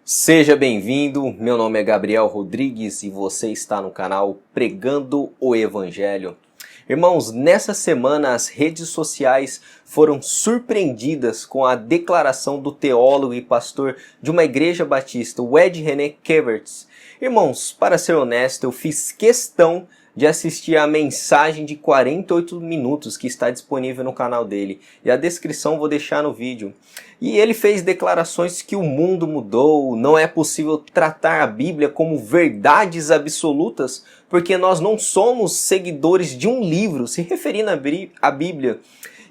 Seja bem-vindo, meu nome é Gabriel Rodrigues e você está no canal Pregando o Evangelho. Irmãos, nessa semana as redes sociais foram surpreendidas com a declaração do teólogo e pastor de uma igreja batista, o Ed René Keverts. Irmãos, para ser honesto, eu fiz questão de assistir a mensagem de 48 minutos que está disponível no canal dele. E a descrição vou deixar no vídeo. E ele fez declarações que o mundo mudou, não é possível tratar a Bíblia como verdades absolutas, porque nós não somos seguidores de um livro, se referindo à Bíblia.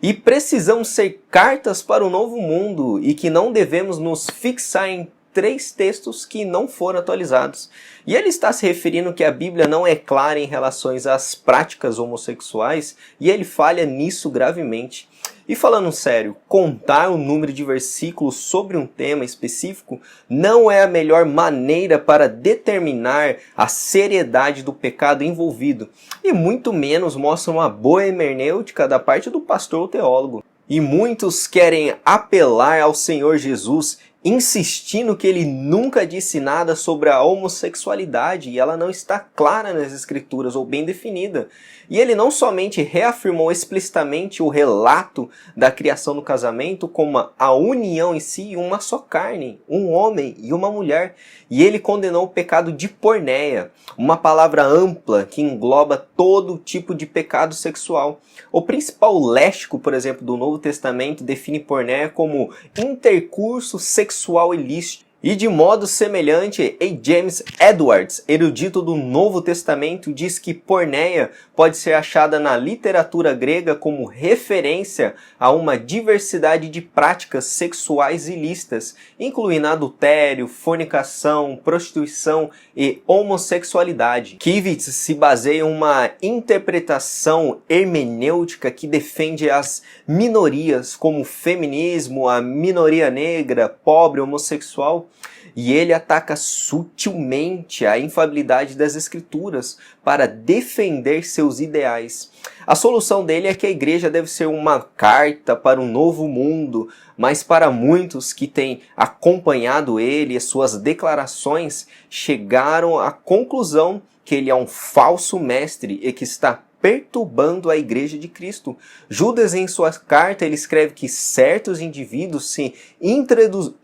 E precisamos ser cartas para o novo mundo e que não devemos nos fixar em 3 textos que não foram atualizados. E ele está se referindo que a Bíblia não é clara em relação às práticas homossexuais e ele falha nisso gravemente. E falando sério, contar o número de versículos sobre um tema específico não é a melhor maneira para determinar a seriedade do pecado envolvido e muito menos mostra uma boa hermenêutica da parte do pastor ou teólogo. E muitos querem apelar ao Senhor Jesus insistindo que ele nunca disse nada sobre a homossexualidade e ela não está clara nas escrituras ou bem definida. E ele não somente reafirmou explicitamente o relato da criação do casamento como a união em si, uma só carne, um homem e uma mulher. E ele condenou o pecado de porneia, uma palavra ampla que engloba todo tipo de pecado sexual. O principal léxico, por exemplo, do Novo Testamento define porneia como intercurso sexual ilícito. E de modo semelhante, A. James Edwards, erudito do Novo Testamento, diz que porneia pode ser achada na literatura grega como referência a uma diversidade de práticas sexuais ilícitas, incluindo adultério, fornicação, prostituição e homossexualidade. Kivitz se baseia em uma interpretação hermenêutica que defende as minorias como o feminismo, a minoria negra, pobre, homossexual. E ele ataca sutilmente a infalibilidade das escrituras para defender seus ideais. A solução dele é que a igreja deve ser uma carta para um novo mundo, mas para muitos que têm acompanhado ele e suas declarações, chegaram à conclusão que ele é um falso mestre e que está perturbando a igreja de Cristo. Judas, em sua carta, ele escreve que certos indivíduos se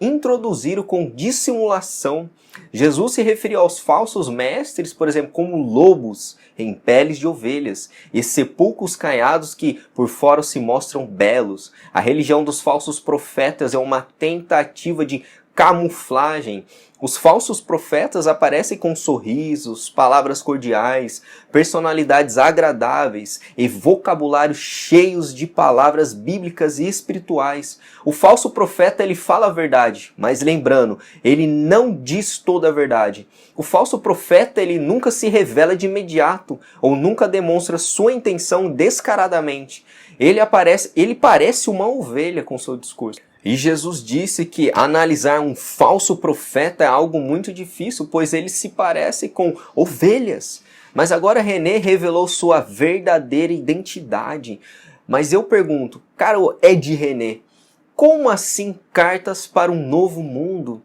introduziram com dissimulação. Jesus se referiu aos falsos mestres, por exemplo, como lobos em peles de ovelhas e sepulcros caiados que por fora se mostram belos. A religião dos falsos profetas é uma tentativa de camuflagem. Os falsos profetas aparecem com sorrisos, palavras cordiais, personalidades agradáveis e vocabulário cheios de palavras bíblicas e espirituais. O falso profeta ele fala a verdade, mas lembrando, ele não diz toda a verdade. O falso profeta ele nunca se revela de imediato ou nunca demonstra sua intenção descaradamente. Ele parece uma ovelha com seu discurso. E Jesus disse que analisar um falso profeta é algo muito difícil, pois ele se parece com ovelhas. Mas agora René revelou sua verdadeira identidade. Mas eu pergunto, cara, é de René, como assim cartas para um novo mundo?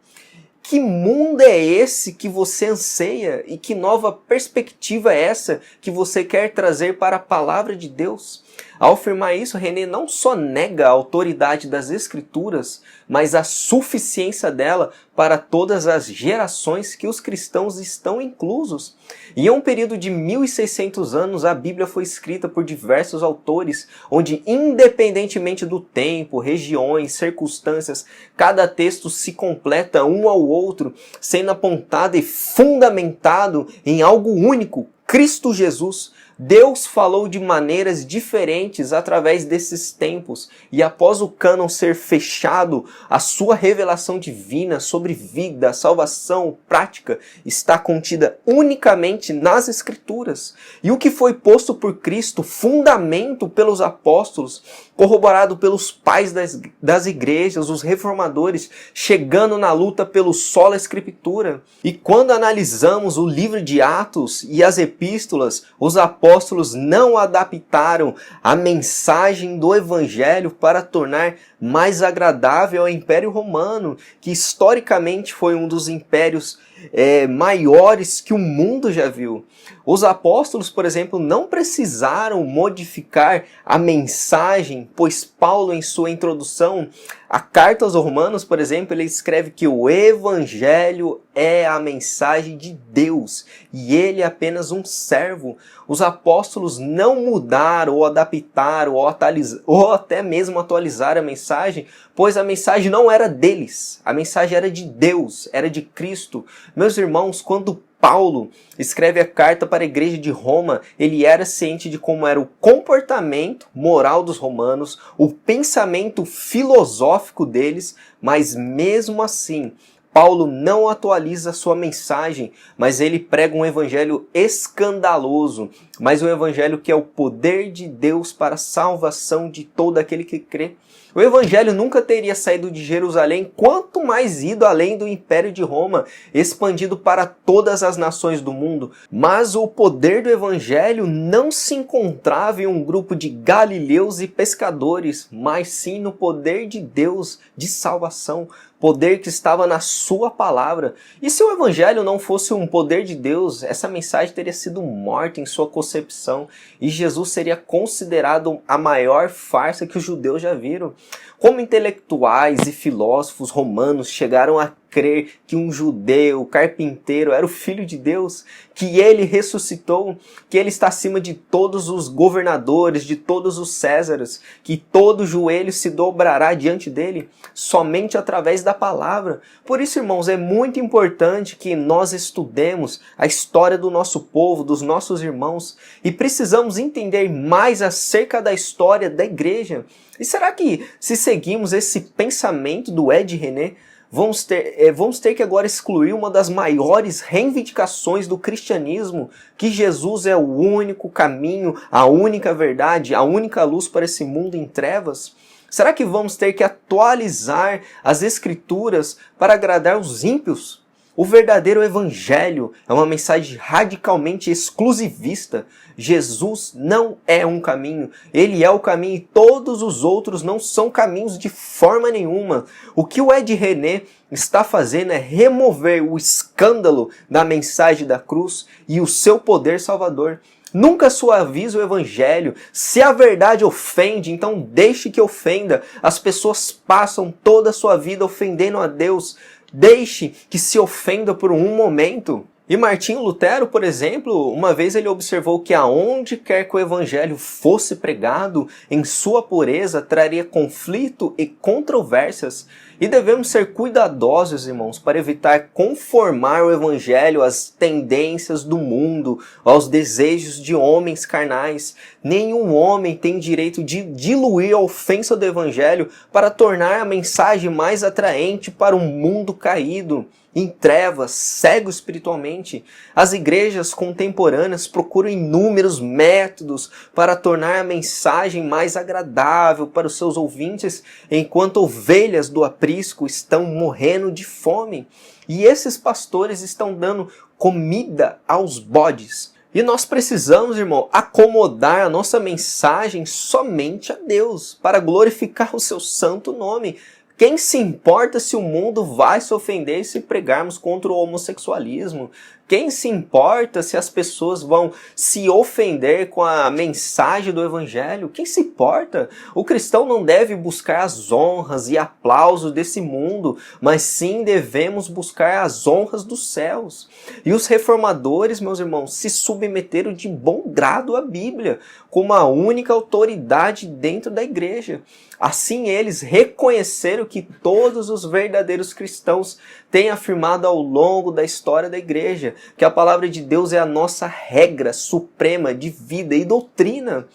Que mundo é esse que você anseia e que nova perspectiva é essa que você quer trazer para a palavra de Deus? Ao afirmar isso, René não só nega a autoridade das Escrituras, mas a suficiência dela para todas as gerações que os cristãos estão inclusos. E em um período de 1600 anos, a Bíblia foi escrita por diversos autores, onde independentemente do tempo, regiões, circunstâncias, cada texto se completa um ao outro, sendo apontado e fundamentado em algo único, Cristo Jesus. Deus falou de maneiras diferentes através desses tempos e após o cânon ser fechado, a sua revelação divina sobre vida, salvação, prática está contida unicamente nas Escrituras. E o que foi posto por Cristo, fundamento pelos apóstolos, corroborado pelos pais das igrejas, os reformadores, chegando na luta pelo sola Escritura. E quando analisamos o livro de Atos e as epístolas, os apóstolos apóstolos não adaptaram a mensagem do evangelho para tornar mais agradável ao Império Romano, que historicamente foi um dos impérios maiores que o mundo já viu. Os apóstolos, por exemplo, não precisaram modificar a mensagem, pois Paulo, em sua introdução à carta aos Romanos, por exemplo, ele escreve que o evangelho é a mensagem de Deus e ele é apenas um servo. Os apóstolos não mudaram ou adaptaram ou até mesmo atualizaram a mensagem, pois a mensagem não era deles, a mensagem era de Deus, era de Cristo. Meus irmãos, quando Paulo escreve a carta para a igreja de Roma, ele era ciente de como era o comportamento moral dos romanos, o pensamento filosófico deles, mas mesmo assim, Paulo não atualiza a sua mensagem, mas ele prega um evangelho escandaloso, mas um evangelho que é o poder de Deus para a salvação de todo aquele que crê. O evangelho nunca teria saído de Jerusalém, quanto mais ido além do Império de Roma, expandido para todas as nações do mundo. Mas o poder do evangelho não se encontrava em um grupo de galileus e pescadores, mas sim no poder de Deus de salvação, poder que estava na sua palavra. E se o evangelho não fosse um poder de Deus, essa mensagem teria sido morta em sua concepção e Jesus seria considerado a maior farsa que os judeus já viram. Como intelectuais e filósofos romanos chegaram a crer que um judeu, carpinteiro, era o Filho de Deus, que ele ressuscitou, que ele está acima de todos os governadores, de todos os Césares, que todo joelho se dobrará diante dele, somente através da palavra. Por isso, irmãos, é muito importante que nós estudemos a história do nosso povo, dos nossos irmãos, e precisamos entender mais acerca da história da igreja. E será que, se seguimos esse pensamento do Ed René, vamos ter que agora excluir uma das maiores reivindicações do cristianismo, que Jesus é o único caminho, a única verdade, a única luz para esse mundo em trevas? Será que vamos ter que atualizar as escrituras para agradar os ímpios? O verdadeiro evangelho é uma mensagem radicalmente exclusivista. Jesus não é um caminho, ele é o caminho e todos os outros não são caminhos de forma nenhuma. O que o Ed René está fazendo é remover o escândalo da mensagem da cruz e o seu poder salvador. Nunca suavize o evangelho. Se a verdade ofende, então deixe que ofenda. As pessoas passam toda a sua vida ofendendo a Deus. Deixe que se ofenda por um momento. E Martinho Lutero, por exemplo, uma vez ele observou que aonde quer que o evangelho fosse pregado, em sua pureza traria conflito e controvérsias. E devemos ser cuidadosos, irmãos, para evitar conformar o evangelho às tendências do mundo, aos desejos de homens carnais. Nenhum homem tem direito de diluir a ofensa do evangelho para tornar a mensagem mais atraente para um mundo caído, em trevas, cego espiritualmente. As igrejas contemporâneas procuram inúmeros métodos para tornar a mensagem mais agradável para os seus ouvintes, enquanto ovelhas do aprisco estão morrendo de fome. E esses pastores estão dando comida aos bodes. E nós precisamos, irmão, acomodar a nossa mensagem somente a Deus, para glorificar o seu santo nome. Quem se importa se o mundo vai se ofender se pregarmos contra o homossexualismo? Quem se importa se as pessoas vão se ofender com a mensagem do evangelho? Quem se importa? O cristão não deve buscar as honras e aplausos desse mundo, mas sim devemos buscar as honras dos céus. E os reformadores, meus irmãos, se submeteram de bom grado à Bíblia, como a única autoridade dentro da igreja. Assim eles reconheceram que todos os verdadeiros cristãos têm afirmado ao longo da história da igreja que a palavra de Deus é a nossa regra suprema de vida e doutrina.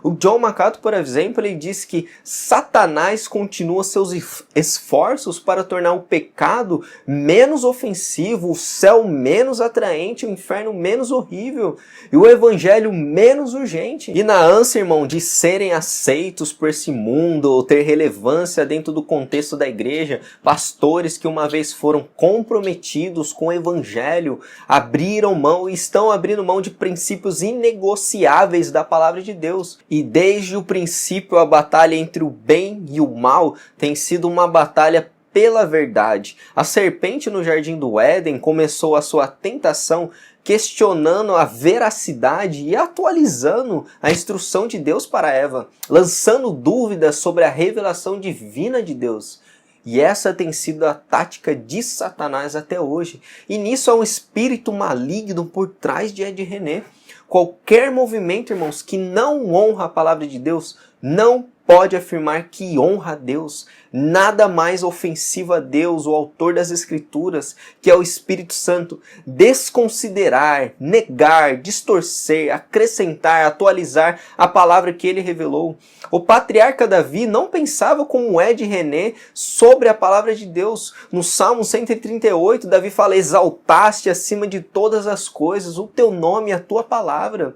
O John MacArthur, por exemplo, ele diz que Satanás continua seus esforços para tornar o pecado menos ofensivo, o céu menos atraente, o inferno menos horrível e o evangelho menos urgente. E na ânsia, irmão, de serem aceitos por esse mundo ou ter relevância dentro do contexto da igreja, pastores que uma vez foram comprometidos com o evangelho abriram mão e estão abrindo mão de princípios inegociáveis da palavra de Deus. E desde o princípio a batalha entre o bem e o mal tem sido uma batalha pela verdade. A serpente no jardim do Éden começou a sua tentação questionando a veracidade e atualizando a instrução de Deus para Eva, lançando dúvidas sobre a revelação divina de Deus. E essa tem sido a tática de Satanás até hoje. E nisso há um espírito maligno por trás de Ed René. Qualquer movimento, irmãos, que não honra a palavra de Deus, não pode afirmar que honra a Deus. Nada mais ofensivo a Deus, o autor das Escrituras, que é o Espírito Santo, desconsiderar, negar, distorcer, acrescentar, atualizar a palavra que ele revelou. O patriarca Davi não pensava como Ed René sobre a palavra de Deus. No Salmo 138, Davi fala: exaltaste acima de todas as coisas o teu nome e a tua palavra.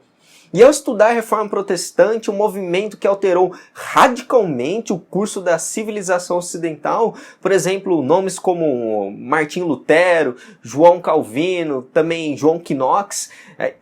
E ao estudar a Reforma Protestante, um movimento que alterou radicalmente o curso da civilização ocidental, por exemplo, nomes como Martim Lutero, João Calvino, também João Knox,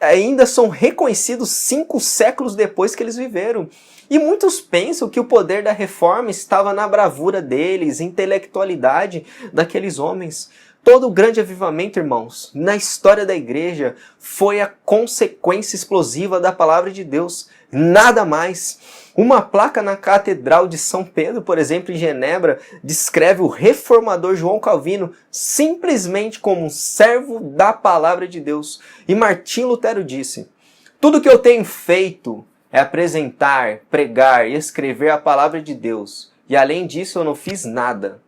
ainda são reconhecidos 5 séculos depois que eles viveram. E muitos pensam que o poder da reforma estava na bravura deles, intelectualidade daqueles homens. Todo o grande avivamento, irmãos, na história da igreja foi a consequência explosiva da palavra de Deus. Nada mais. Uma placa na Catedral de São Pedro, por exemplo, em Genebra, descreve o reformador João Calvino simplesmente como um servo da palavra de Deus. E Martim Lutero disse: tudo que eu tenho feito é apresentar, pregar e escrever a palavra de Deus. E além disso eu não fiz nada.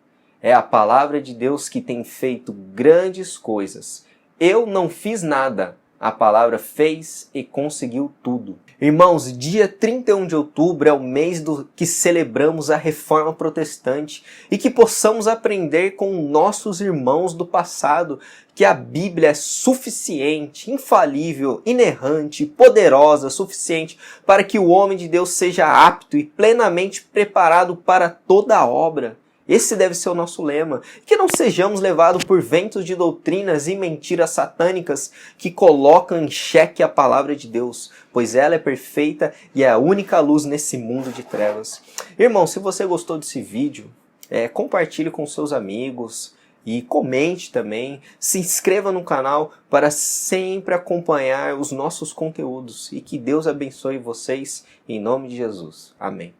É a palavra de Deus que tem feito grandes coisas. Eu não fiz nada. A palavra fez e conseguiu tudo. Irmãos, dia 31 de outubro é o mês que celebramos a Reforma Protestante e que possamos aprender com nossos irmãos do passado que a Bíblia é suficiente, infalível, inerrante, poderosa, suficiente para que o homem de Deus seja apto e plenamente preparado para toda a obra. Esse deve ser o nosso lema. Que não sejamos levados por ventos de doutrinas e mentiras satânicas que colocam em xeque a palavra de Deus, pois ela é perfeita e é a única luz nesse mundo de trevas. Irmão, se você gostou desse vídeo, compartilhe com seus amigos e comente também. Se inscreva no canal para sempre acompanhar os nossos conteúdos e que Deus abençoe vocês em nome de Jesus. Amém.